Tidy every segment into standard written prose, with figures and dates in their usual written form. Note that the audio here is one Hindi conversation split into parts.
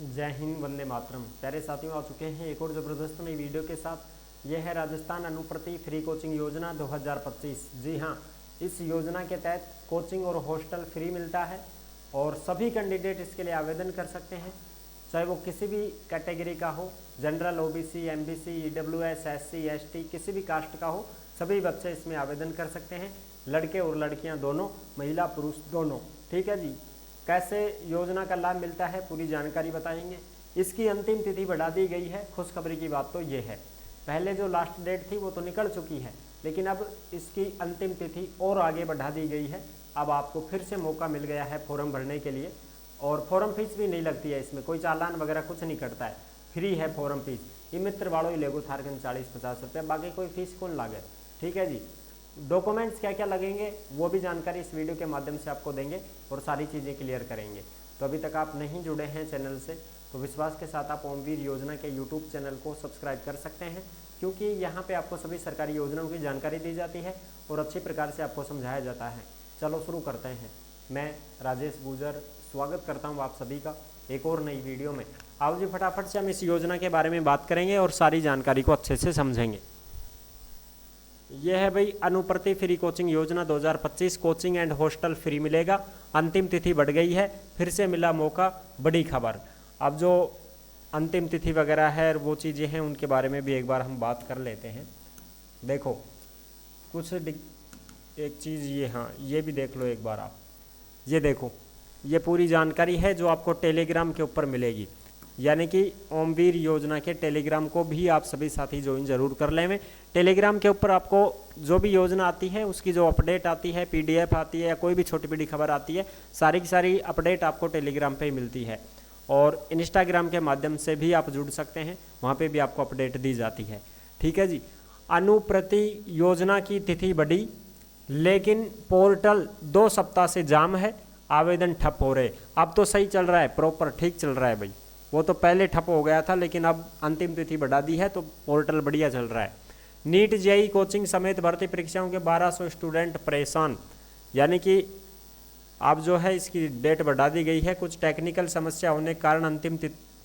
जय हिंद, वंदे मातरम। प्यारे साथियों, आ चुके हैं एक और ज़बरदस्त नई वीडियो के साथ। यह है राजस्थान अनुप्रति फ्री कोचिंग योजना 2025। जी हाँ, इस योजना के तहत कोचिंग और हॉस्टल फ्री मिलता है और सभी कैंडिडेट इसके लिए आवेदन कर सकते हैं, चाहे वो किसी भी कैटेगरी का हो, general, OBC, MBC, EWS, SC, ST, किसी भी कास्ट का हो, सभी बच्चे इसमें आवेदन कर सकते हैं, लड़के और लड़कियां दोनों, महिला पुरुष दोनों। ठीक है जी। कैसे योजना का लाभ मिलता है पूरी जानकारी बताएंगे। इसकी अंतिम तिथि बढ़ा दी गई है। खुशखबरी की बात तो ये है, पहले जो लास्ट डेट थी वो तो निकल चुकी है, लेकिन अब इसकी अंतिम तिथि और आगे बढ़ा दी गई है। अब आपको फिर से मौका मिल गया है फॉर्म भरने के लिए, और फॉर्म फीस भी नहीं लगती है, इसमें कोई चालान वगैरह कुछ नहीं कटता है, फ्री है फॉर्म फीस। ये मित्र वालों ही लेगो थारगन 40-50 रुपये, बाकी कोई फीस कौन लागे। ठीक है जी। डॉक्यूमेंट्स क्या क्या लगेंगे वो भी जानकारी इस वीडियो के माध्यम से आपको देंगे और सारी चीज़ें क्लियर करेंगे। तो अभी तक आप नहीं जुड़े हैं चैनल से तो विश्वास के साथ आप ओमवीर योजना के यूट्यूब चैनल को सब्सक्राइब कर सकते हैं, क्योंकि यहाँ पे आपको सभी सरकारी योजनाओं की जानकारी दी जाती है और अच्छी प्रकार से आपको समझाया जाता है। चलो शुरू करते हैं। मैं राजेश गुजर स्वागत करता हूँ आप सभी का एक और नई वीडियो में। आओ जी, फटाफट से हम इस योजना के बारे में बात करेंगे और सारी जानकारी को अच्छे से समझेंगे। यह है भाई अनुप्रति फ्री कोचिंग योजना 2025। कोचिंग एंड हॉस्टल फ्री मिलेगा। अंतिम तिथि बढ़ गई है, फिर से मिला मौका, बड़ी खबर। अब जो अंतिम तिथि वगैरह है वो चीज़ें हैं उनके बारे में भी एक बार हम बात कर लेते हैं। देखो कुछ एक चीज़ ये, हाँ ये भी देख लो एक बार आप। ये देखो, ये पूरी जानकारी है जो आपको टेलीग्राम के ऊपर मिलेगी, यानी कि ओमवीर योजना के टेलीग्राम को भी आप सभी साथी ज्वाइन जरूर कर लें। टेलीग्राम के ऊपर आपको जो भी योजना आती है उसकी जो अपडेट आती है, पीडीएफ आती है या कोई भी छोटी बड़ी खबर आती है, सारी की सारी अपडेट आपको टेलीग्राम पे ही मिलती है। और इंस्टाग्राम के माध्यम से भी आप जुड़ सकते हैं, वहाँ पे भी आपको अपडेट दी जाती है। ठीक है जी। अनुप्रति योजना की तिथि बढ़ी, लेकिन पोर्टल 2 सप्ताह से जाम है, आवेदन ठप हो रहे। अब तो सही चल रहा है, प्रॉपर ठीक चल रहा है भाई। वो तो पहले ठप हो गया था, लेकिन अब अंतिम तिथि बढ़ा दी है तो पोर्टल बढ़िया चल रहा है। नीट जेईई कोचिंग समेत भर्ती परीक्षाओं के 1200 स्टूडेंट परेशान, यानी कि अब जो है इसकी डेट बढ़ा दी गई है। कुछ टेक्निकल समस्या होने के कारण अंतिम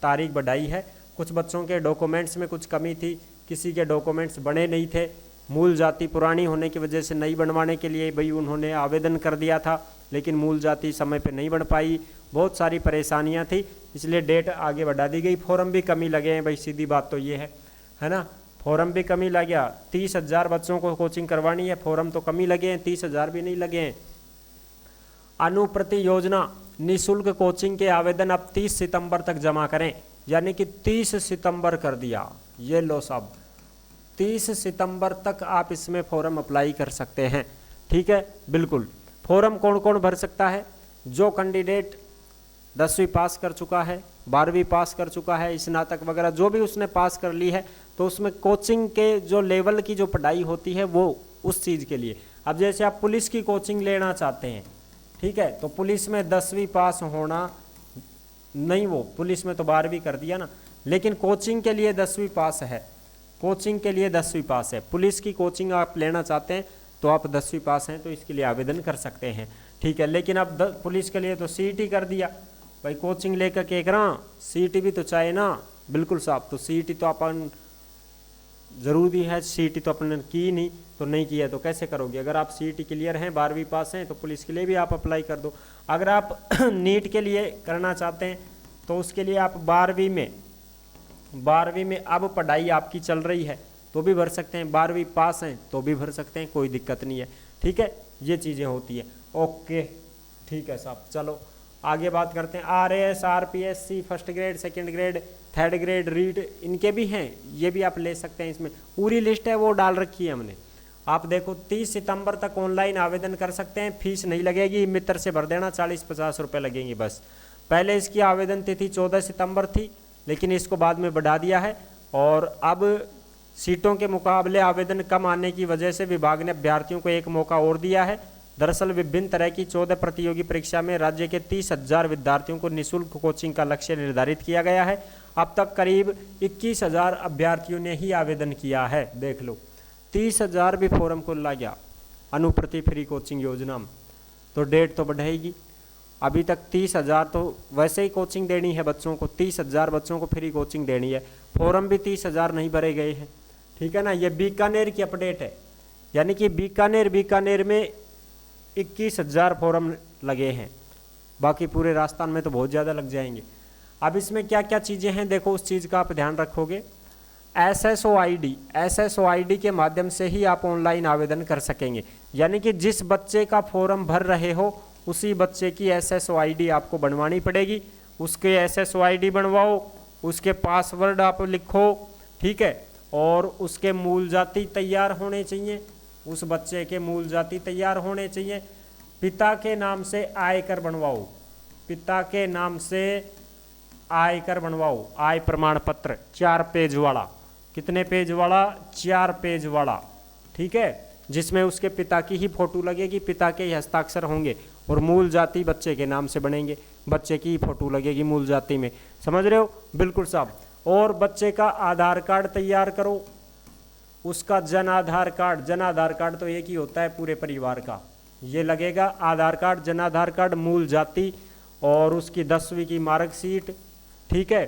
तारीख बढ़ाई है। कुछ बच्चों के डॉक्यूमेंट्स में कुछ कमी थी, किसी के डॉक्यूमेंट्स बने नहीं थे, मूल जाति पुरानी होने की वजह से नहीं बनवाने के लिए भाई उन्होंने आवेदन कर दिया था, लेकिन मूल जाति समय पे नहीं बन पाई। बहुत सारी परेशानियां थी, इसलिए डेट आगे बढ़ा दी गई। फॉर्म भी कमी लगे हैं भाई, सीधी बात तो ये है ना। फॉर्म भी कमी लग गया। 30,000 बच्चों को कोचिंग करवानी है, फॉर्म तो कमी लगे हैं, 30,000 भी नहीं लगे हैं। अनुप्रति योजना निःशुल्क कोचिंग के आवेदन अब 30 सितंबर तक जमा करें, यानी कि 30 सितंबर कर दिया। ये लो साहब, 30 सितंबर तक आप इसमें फॉर्म अप्लाई कर सकते हैं। ठीक है, बिल्कुल। फॉर्म कौन कौन भर सकता है? जो कैंडिडेट 10वीं पास कर चुका है, 12वीं पास कर चुका है, स्नातक वगैरह जो भी उसने पास कर ली है, तो उसमें कोचिंग के जो लेवल की जो पढ़ाई होती है वो उस चीज़ के लिए। अब जैसे आप पुलिस की कोचिंग लेना चाहते हैं, ठीक है, तो पुलिस में 10वीं पास होना नहीं, वो पुलिस में तो 12वीं कर दिया ना, लेकिन कोचिंग के लिए 10वीं पास है। कोचिंग के लिए 10वीं पास है। पुलिस की कोचिंग आप लेना चाहते हैं तो आप 10वीं पास हैं तो इसके लिए आवेदन कर सकते हैं। ठीक है, लेकिन अब पुलिस के लिए तो सीईटी कर दिया भाई, कोचिंग लेकर के करा, सीईटी भी तो चाहिए ना। बिल्कुल साहब, तो सीईटी तो अपन ज़रूरी है, सीईटी तो अपन की नहीं, तो नहीं किया तो कैसे करोगे। अगर आप सीईटी क्लियर हैं, 12वीं पास हैं, तो पुलिस के लिए भी आप अप्लाई कर दो। अगर आप नीट के लिए करना चाहते हैं तो उसके लिए आप 12वीं में अब पढ़ाई आपकी चल रही है तो भी भर सकते हैं, 12वीं पास हैं तो भी भर सकते हैं, कोई दिक्कत नहीं है। ठीक है, ये चीज़ें होती है। ओके, ठीक है साहब। चलो आगे बात करते हैं। RAS, RPSC, first grade, second grade, third grade, REET, इनके भी हैं, ये भी आप ले सकते हैं। इसमें पूरी लिस्ट है, वो डाल रखी है हमने। आप देखो 30 सितंबर तक ऑनलाइन आवेदन कर सकते हैं, फीस नहीं लगेगी, मित्र से भर देना, 40-50 रुपये लगेंगे बस। पहले इसकी आवेदन तिथि 14 सितंबर थी, लेकिन इसको बाद में बढ़ा दिया है। और अब सीटों के मुकाबले आवेदन कम आने की वजह से विभाग ने अभ्यर्थियों को एक मौका और दिया है। दरअसल विभिन्न तरह की 14 प्रतियोगी परीक्षा में राज्य के 30,000 विद्यार्थियों को निःशुल्क कोचिंग का लक्ष्य निर्धारित किया गया है। अब तक करीब 21,000 अभ्यर्थियों ने ही आवेदन किया है। देख लो, 30,000 भी फॉर्म खुला गया अनुप्रति फ्री कोचिंग योजना में, तो डेट तो बढ़ेगी। अभी तक 30,000 तो वैसे ही कोचिंग देनी है बच्चों को, 30,000 बच्चों को फ्री कोचिंग देनी है। फॉर्म भी 30,000 नहीं भरे गए हैं, ठीक है ना। ये बीकानेर की अपडेट है, यानी कि बीकानेर में 21,000 फॉर्म लगे हैं, बाकी पूरे राजस्थान में तो बहुत ज़्यादा लग जाएंगे। अब इसमें क्या क्या चीज़ें हैं देखो, उस चीज़ का आप ध्यान रखोगे। SSO ID के माध्यम से ही आप ऑनलाइन आवेदन कर सकेंगे, यानी कि जिस बच्चे का फॉर्म भर रहे हो उसी बच्चे की SSO ID आपको बनवानी पड़ेगी। उसके SSO ID बनवाओ, उसके पासवर्ड आप लिखो, ठीक है, और उसके मूल जाति तैयार होने चाहिए, उस बच्चे के मूल जाति तैयार होने चाहिए। पिता के नाम से आयकर बनवाओ, पिता के नाम से आयकर बनवाओ, आय प्रमाण पत्र 4 पेज वाला। कितने पेज वाला? 4 पेज वाला, ठीक है, जिसमें उसके पिता की ही फोटो लगेगी, पिता के ही हस्ताक्षर होंगे, और मूल जाति बच्चे के नाम से बनेंगे, बच्चे की ही फोटो लगेगी मूल जाति में। समझ रहे हो? बिल्कुल साहब। और बच्चे का आधार कार्ड तैयार करो, उसका जन आधार कार्ड तो एक ही होता है पूरे परिवार का, ये लगेगा। आधार कार्ड, जन आधार कार्ड, मूल जाति और उसकी 10वीं की मार्कशीट, ठीक है।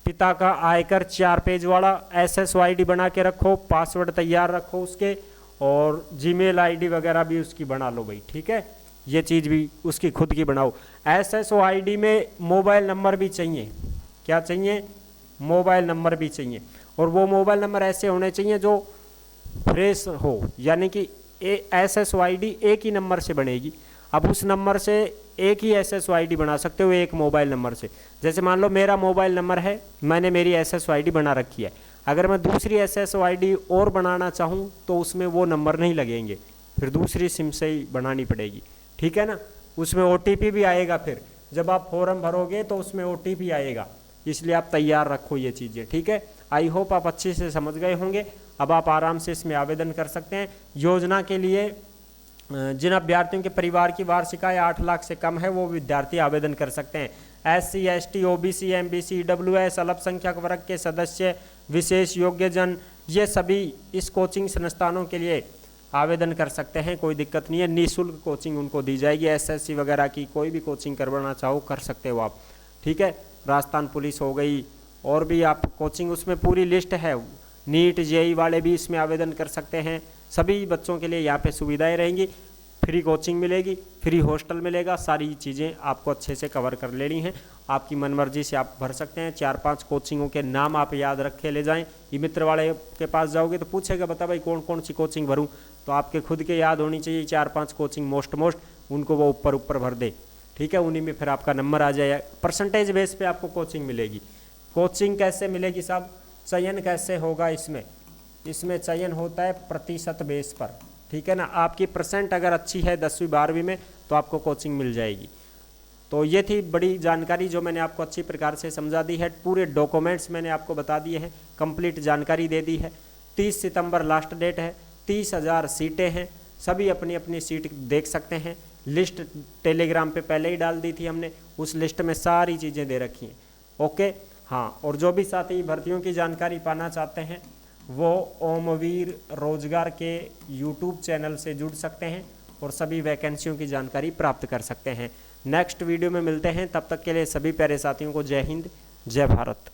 पिता का आयकर 4 पेज वाला, SSO ID बना के रखो, पासवर्ड तैयार रखो उसके, और जीमेल ID वगैरह भी उसकी बना लो भाई, ठीक है। ये चीज़ भी उसकी खुद की बनाओ। SSO ID में मोबाइल नंबर भी चाहिए। क्या चाहिए? मोबाइल नंबर भी चाहिए, और वो मोबाइल नंबर ऐसे होने चाहिए जो फ्रेश हो, यानी कि SSO ID एक ही नंबर से बनेगी। अब उस नंबर से एक ही SSO ID बना सकते हो एक मोबाइल नंबर से। जैसे मान लो मेरा मोबाइल नंबर है, मैंने मेरी SSO ID बना रखी है, अगर मैं दूसरी SSO ID और बनाना चाहूँ तो उसमें वो नंबर नहीं लगेंगे, फिर दूसरी सिम से ही बनानी पड़ेगी, ठीक है ना। उसमें OTP भी आएगा, फिर जब आप फॉर्म भरोगे तो उसमें OTP आएगा, इसलिए आप तैयार रखो ये चीज़ें, ठीक है। आई होप आप अच्छे से समझ गए होंगे। अब आप आराम से इसमें आवेदन कर सकते हैं। योजना के लिए जिन अभ्यर्थियों के परिवार की वार्षिक आय 8 लाख से कम है वो विद्यार्थी आवेदन कर सकते हैं। SC ST OBC MBC EWS अल्पसंख्यक वर्ग के सदस्य, विशेष योग्यजन, ये सभी इस कोचिंग संस्थानों के लिए आवेदन कर सकते हैं, कोई दिक्कत नहीं है। निःशुल्क कोचिंग उनको दी जाएगी। SSC वगैरह की कोई भी कोचिंग करवाना चाहो कर सकते हो आप, ठीक है। राजस्थान पुलिस हो गई, और भी आप कोचिंग, उसमें पूरी लिस्ट है। नीट JEE वाले भी इसमें आवेदन कर सकते हैं। सभी बच्चों के लिए यहाँ पे सुविधाएं रहेंगी, फ्री कोचिंग मिलेगी, फ्री हॉस्टल मिलेगा, सारी चीज़ें आपको अच्छे से कवर कर लेनी है। आपकी मनमर्जी से आप भर सकते हैं। 4-5 कोचिंगों के नाम आप याद रखे ले जाएं। ई मित्र वाले के पास जाओगे तो पूछेगा बता भाई कौन कौन सी कोचिंग भरूं, तो आपके खुद के याद होनी चाहिए 4-5 कोचिंग मोस्ट, उनको वो ऊपर भर दे, ठीक है। उन्हीं में फिर आपका नंबर आ जाएगा। परसेंटेज बेस पे आपको कोचिंग मिलेगी। कोचिंग कैसे मिलेगी साहब? चयन कैसे होगा इसमें चयन होता है प्रतिशत बेस पर, ठीक है ना। आपकी परसेंट अगर अच्छी है 10वीं 12वीं में तो आपको कोचिंग मिल जाएगी। तो ये थी बड़ी जानकारी जो मैंने आपको अच्छी प्रकार से समझा दी है। पूरे डॉक्यूमेंट्स मैंने आपको बता दिए हैं, कंप्लीट जानकारी दे दी है। 30 सितंबर लास्ट डेट है। 30,000 सीटें हैं, सभी अपनी अपनी सीट देख सकते हैं। लिस्ट टेलीग्राम पे पहले ही डाल दी थी हमने, उस लिस्ट में सारी चीज़ें दे रखी हैं, ओके। हाँ, और जो भी साथी भर्तियों की जानकारी पाना चाहते हैं वो ओमवीर रोजगार के यूट्यूब चैनल से जुड़ सकते हैं और सभी वैकेंसियों की जानकारी प्राप्त कर सकते हैं। नेक्स्ट वीडियो में मिलते हैं, तब तक के लिए सभी प्यारे साथियों को जय हिंद, जय भारत।